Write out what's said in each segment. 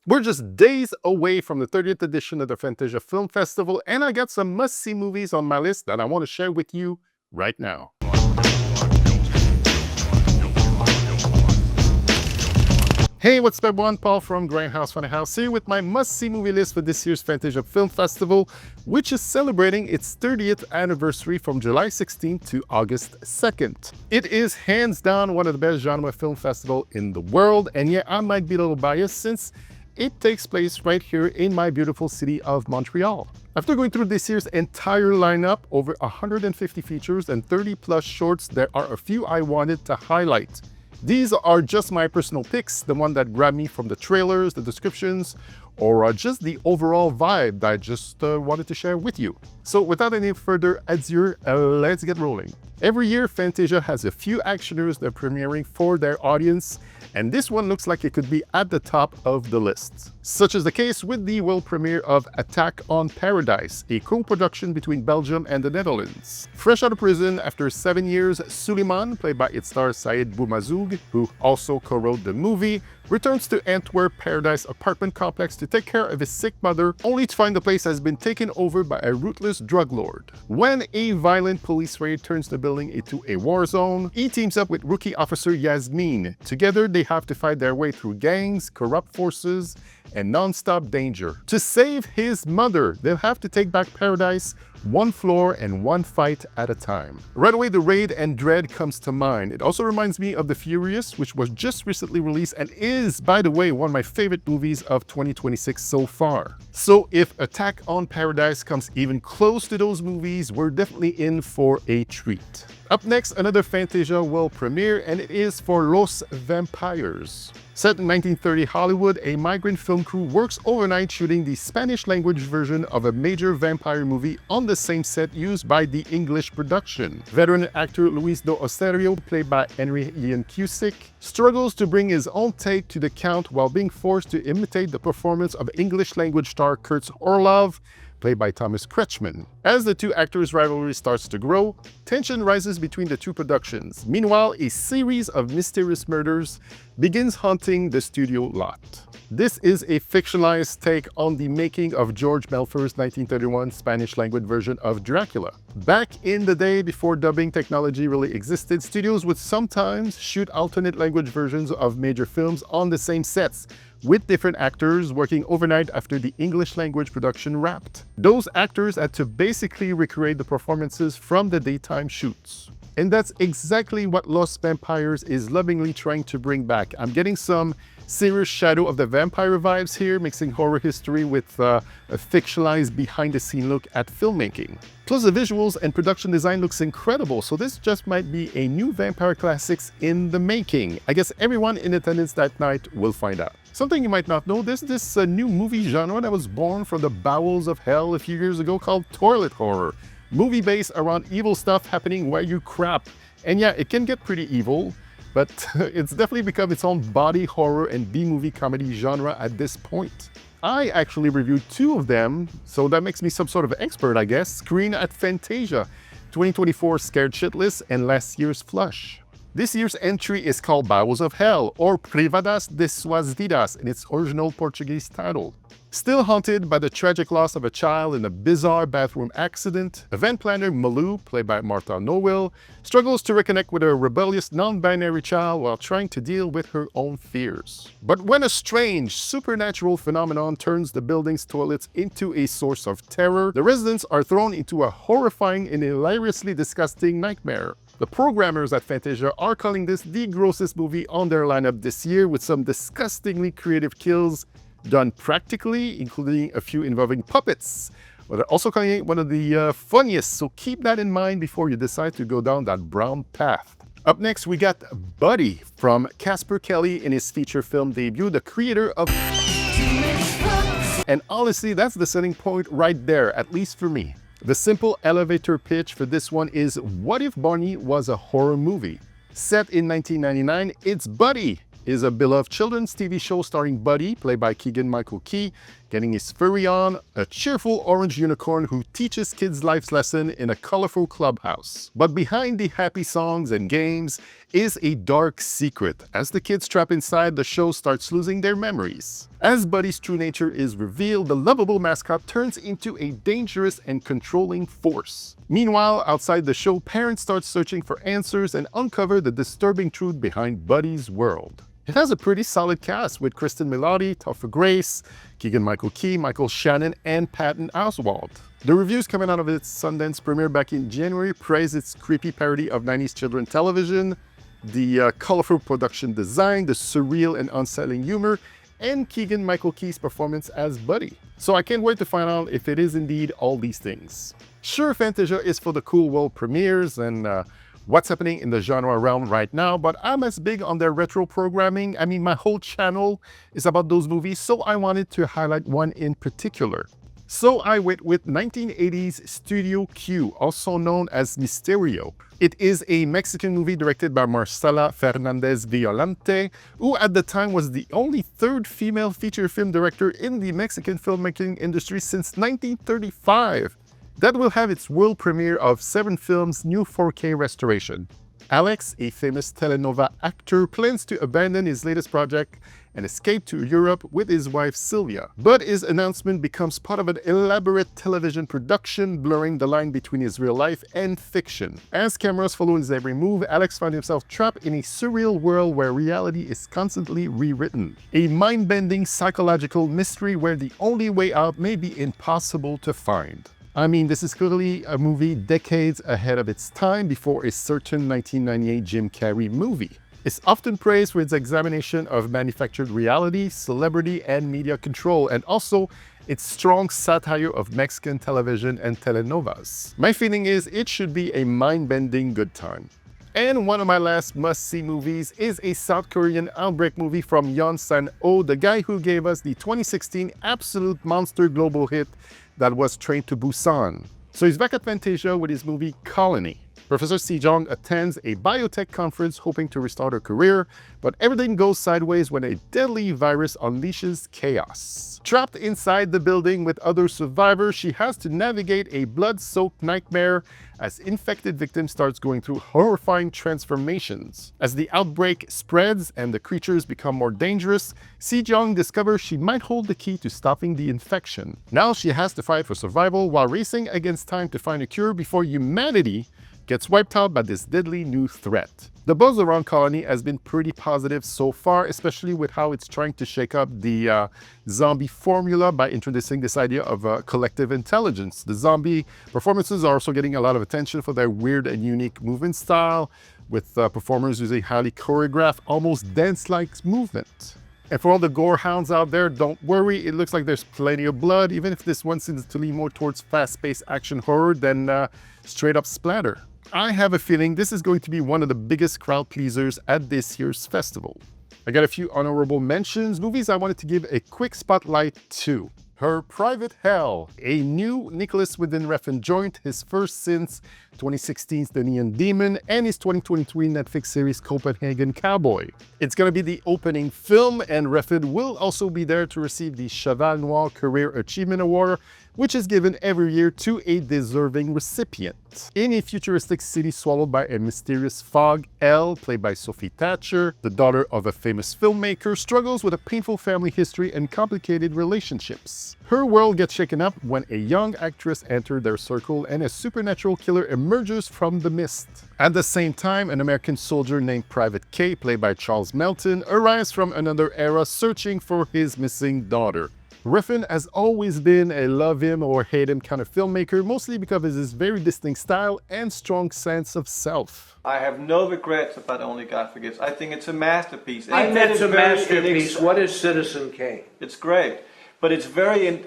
We're just days away from the 30th edition of the Fantasia Film Festival, and I got some must-see movies on my list that I want to share with you right now. Hey, what's up everyone? Paul from Grindhouse, Funhouse here with my must-see movie list for this year's Fantasia Film Festival, which is celebrating its 30th anniversary from July 16th to August 2nd. It is hands down one of the best genre film festivals in the world, and yeah, I might be a little biased since it takes place right here in my beautiful city of Montreal. After going through this year's entire lineup, over 150 features and 30 plus shorts, there are a few I wanted to highlight. These are just my personal picks, the one that grabbed me from the trailers, the descriptions, or just the overall vibe that I just wanted to share with you. So without any further ado, let's get rolling. Every year, Fantasia has a few actioners that are premiering for their audience, and this one looks like it could be at the top of the list. Such is the case with the world premiere of Attack on Paradise, a co-production between Belgium and the Netherlands. Fresh out of prison after 7 years, Suleiman, played by its star Saïd Boumazoug, who also co-wrote the movie, returns to Antwerp Paradise apartment complex to take care of his sick mother, only to find the place has been taken over by a ruthless drug lord. When a violent police raid turns the building into a war zone, he teams up with rookie officer Yasmin. Together, they have to fight their way through gangs, corrupt forces, and non-stop danger. To save his mother, they'll have to take back Paradise one floor and one fight at a time. Right away, the raid and dread comes to mind. It also reminds me of The Furious, which was just recently released and is, by the way, one of my favorite movies of 2026 so far. So if Attack on Paradise comes even close to those movies, we're definitely in for a treat. Up next, another Fantasia world premiere, and it is for Los Vampires. Set in 1930 Hollywood, a migrant film crew works overnight shooting the Spanish language version of a major vampire movie on the same set used by the English production. Veteran actor Luis do Oserio, played by Henry Ian Cusick, struggles to bring his own take to the count while being forced to imitate the performance of English language star Kurt Orlov, played by Thomas Kretschmann. As the two actors' rivalry starts to grow, tension rises between the two productions. Meanwhile, a series of mysterious murders begins haunting the studio lot. This is a fictionalized take on the making of George Melford's 1931 Spanish language version of Dracula. Back in the day, before dubbing technology really existed, studios would sometimes shoot alternate language versions of major films on the same sets, with different actors working overnight after the English language production wrapped. Those actors had to basically recreate the performances from the daytime shoots. And that's exactly what Los Vampires is lovingly trying to bring back. I'm getting some serious Shadow of the Vampire vibes here, mixing horror history with a fictionalized behind-the-scene look at filmmaking. Plus, the visuals and production design looks incredible, so this just might be a new vampire classics in the making. I guess everyone in attendance that night will find out. Something you might not know, there's this new movie genre that was born from the bowels of hell a few years ago called toilet horror. Movie based around evil stuff happening where you crap. And yeah, it can get pretty evil, but it's definitely become its own body horror and B-movie comedy genre at this point. I actually reviewed 2 of them, so that makes me some sort of expert, I guess. Screen at Fantasia, 2024 Scared Shitless, and last year's Flush. This year's entry is called Bowels of Hell, or Privadas de Suas Vidas in its original Portuguese title. Still haunted by the tragic loss of a child in a bizarre bathroom accident, event planner Malou, played by Martha Noel, struggles to reconnect with a rebellious non-binary child while trying to deal with her own fears. But when a strange, supernatural phenomenon turns the building's toilets into a source of terror, the residents are thrown into a horrifying and hilariously disgusting nightmare. The programmers at Fantasia are calling this the grossest movie on their lineup this year, with some disgustingly creative kills done practically, including a few involving puppets. But they're also calling it one of the funniest, so keep that in mind before you decide to go down that brown path. Up next, we got Buddy from Casper Kelly in his feature film debut, the creator of... And honestly, that's the selling point right there, at least for me. The simple elevator pitch for this one is, what if Barney was a horror movie? Set in 1999, it's Buddy, is a beloved children's TV show starring Buddy, played by Keegan-Michael Key, getting his furry on, a cheerful orange unicorn who teaches kids life's lesson in a colorful clubhouse. But behind the happy songs and games is a dark secret, as the kids trapped inside the show starts losing their memories. As Buddy's true nature is revealed, the lovable mascot turns into a dangerous and controlling force. Meanwhile, outside the show, parents start searching for answers and uncover the disturbing truth behind Buddy's world. It has a pretty solid cast with Kristen Milotti, Topher Grace, Keegan-Michael Key, Michael Shannon, and Patton Oswalt. The reviews coming out of its Sundance premiere back in January praise its creepy parody of 90s children television, the colorful production design, the surreal and unsettling humor, and Keegan-Michael Key's performance as Buddy. So I can't wait to find out if it is indeed all these things. Sure, Fantasia is for the cool world premieres and what's happening in the genre realm right now, but I'm as big on their retro programming. I mean, my whole channel is about those movies, so I wanted to highlight one in particular. So I went with 1980s Studio Q, also known as Misterio. It is a Mexican movie directed by Marcela Fernandez Violante, who at the time was the only third female feature film director in the Mexican filmmaking industry since 1935. That will have its world premiere of 7 Films' new 4K restoration. Alex, a famous telenovela actor, plans to abandon his latest project and escape to Europe with his wife Sylvia. But his announcement becomes part of an elaborate television production, blurring the line between his real life and fiction. As cameras follow his every move, Alex finds himself trapped in a surreal world where reality is constantly rewritten. A mind-bending psychological mystery where the only way out may be impossible to find. I mean, this is clearly a movie decades ahead of its time before a certain 1998 Jim Carrey movie. It's often praised for its examination of manufactured reality, celebrity, and media control, and also its strong satire of Mexican television and telenovelas. My feeling is it should be a mind-bending good time. And one of my last must-see movies is a South Korean outbreak movie from Yeon Sang-ho, the guy who gave us the 2016 absolute monster global hit that was Train to Busan. So he's back at Fantasia with his movie Colony. Professor Sejong attends a biotech conference hoping to restart her career, but everything goes sideways when a deadly virus unleashes chaos. Trapped inside the building with other survivors, she has to navigate a blood-soaked nightmare as infected victims starts going through horrifying transformations. As the outbreak spreads and the creatures become more dangerous, Sejong discovers she might hold the key to stopping the infection. Now she has to fight for survival while racing against time to find a cure before humanity gets wiped out by this deadly new threat. The buzz around Colony has been pretty positive so far, especially with how it's trying to shake up the zombie formula by introducing this idea of collective intelligence. The zombie performances are also getting a lot of attention for their weird and unique movement style, with performers using highly choreographed, almost dance-like movement. And for all the gore hounds out there, don't worry, it looks like there's plenty of blood, even if this one seems to lean more towards fast-paced action horror than straight-up splatter. I have a feeling this is going to be one of the biggest crowd pleasers at this year's festival. I got a few honorable mentions, movies I wanted to give a quick spotlight to. Her Private Hell, a new Nicholas Winding Refn joint, his first since 2016's The Neon Demon and his 2023 Netflix series Copenhagen Cowboy. It's going to be the opening film, and Refn will also be there to receive the Cheval Noir Career Achievement Award, which is given every year to a deserving recipient. In a futuristic city swallowed by a mysterious fog, Elle, played by Sophie Thatcher, the daughter of a famous filmmaker, struggles with a painful family history and complicated relationships. Her world gets shaken up when a young actress enters their circle and a supernatural killer emerges from the mist. At the same time, an American soldier named Private K, played by Charles Melton, arrives from another era searching for his missing daughter. Refn has always been a love him or hate him kind of filmmaker, mostly because of his very distinct style and strong sense of self. I have no regrets about Only God Forgives. I think it's a masterpiece. I think it's a masterpiece. What is Citizen Kane? It's great, but it's very,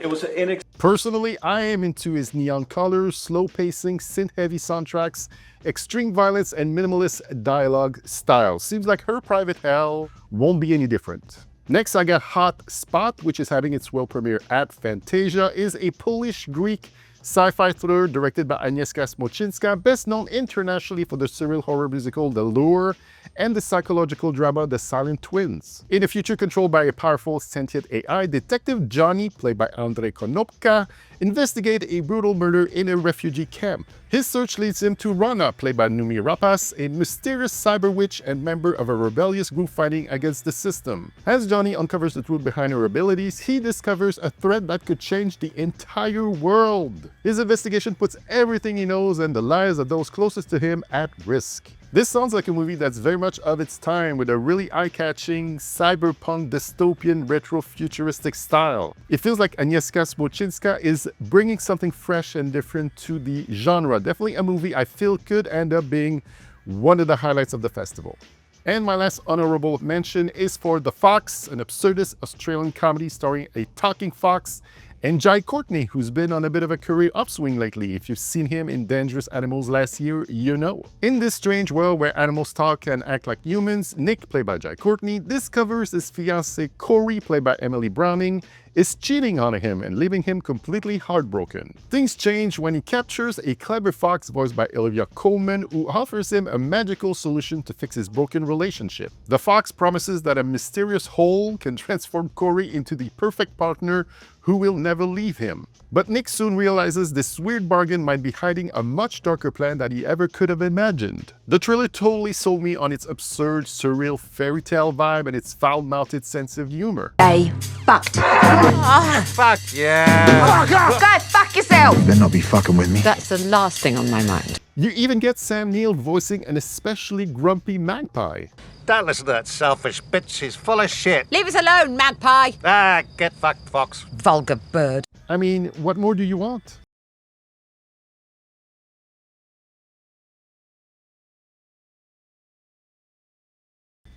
Personally, I am into his neon colors, slow pacing, synth-heavy soundtracks, extreme violence, and minimalist dialogue style. Seems like Her Private Hell won't be any different. Next, I got Hot Spot, which is having its world premiere at Fantasia, is a Polish-Greek sci-fi thriller directed by Agnieszka Smoczynska, best known internationally for the surreal horror musical The Lure and the psychological drama The Silent Twins. In a future controlled by a powerful sentient AI, Detective Johnny, played by Andrzej Konopka, investigates a brutal murder in a refugee camp. His search leads him to Rana, played by Numi Rapace, a mysterious cyber witch and member of a rebellious group fighting against the system. As Johnny uncovers the truth behind her abilities, he discovers a threat that could change the entire world. His investigation puts everything he knows and the lives of those closest to him at risk. This sounds like a movie that's very much of its time, with a really eye-catching, cyberpunk, dystopian, retro-futuristic style. It feels like Agnieszka Smoczynska is bringing something fresh and different to the genre. Definitely a movie I feel could end up being one of the highlights of the festival. And my last honorable mention is for The Fox, an absurdist Australian comedy starring a talking fox and Jai Courtney, who's been on a bit of a career upswing lately. If you've seen him in Dangerous Animals last year, you know. In this strange world where animals talk and act like humans, Nick, played by Jai Courtney, discovers his fiancée Corey, played by Emily Browning, is cheating on him and leaving him completely heartbroken. Things change when he captures a clever fox voiced by Olivia Colman, who offers him a magical solution to fix his broken relationship. The fox promises that a mysterious hole can transform Corey into the perfect partner who will never leave him. But Nick soon realizes this weird bargain might be hiding a much darker plan than he ever could have imagined. The trailer totally sold me on its absurd, surreal fairy tale vibe and its foul-mouthed sense of humor. They fucked. Fuck yeah! Go fuck yourself! Better not be fucking with me. That's the last thing on my mind. You even get Sam Neill voicing an especially grumpy magpie. Don't listen to that selfish bitch, she's full of shit. Leave us alone, magpie! Ah, get fucked, Fox. Vulgar bird. I mean, what more do you want?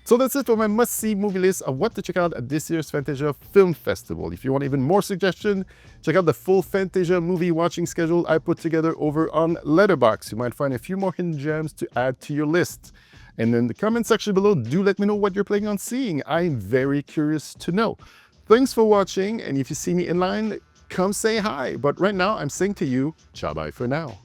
So that's it for my must-see movie list of what to check out at this year's Fantasia Film Festival. If you want even more suggestions, check out the full Fantasia movie watching schedule I put together over on Letterboxd. You might find a few more hidden gems to add to your list. And in the comment section below, do let me know what you're planning on seeing. I'm very curious to know. Thanks for watching, and if you see me in line, come say hi. But right now, I'm saying to you, ciao bye for now.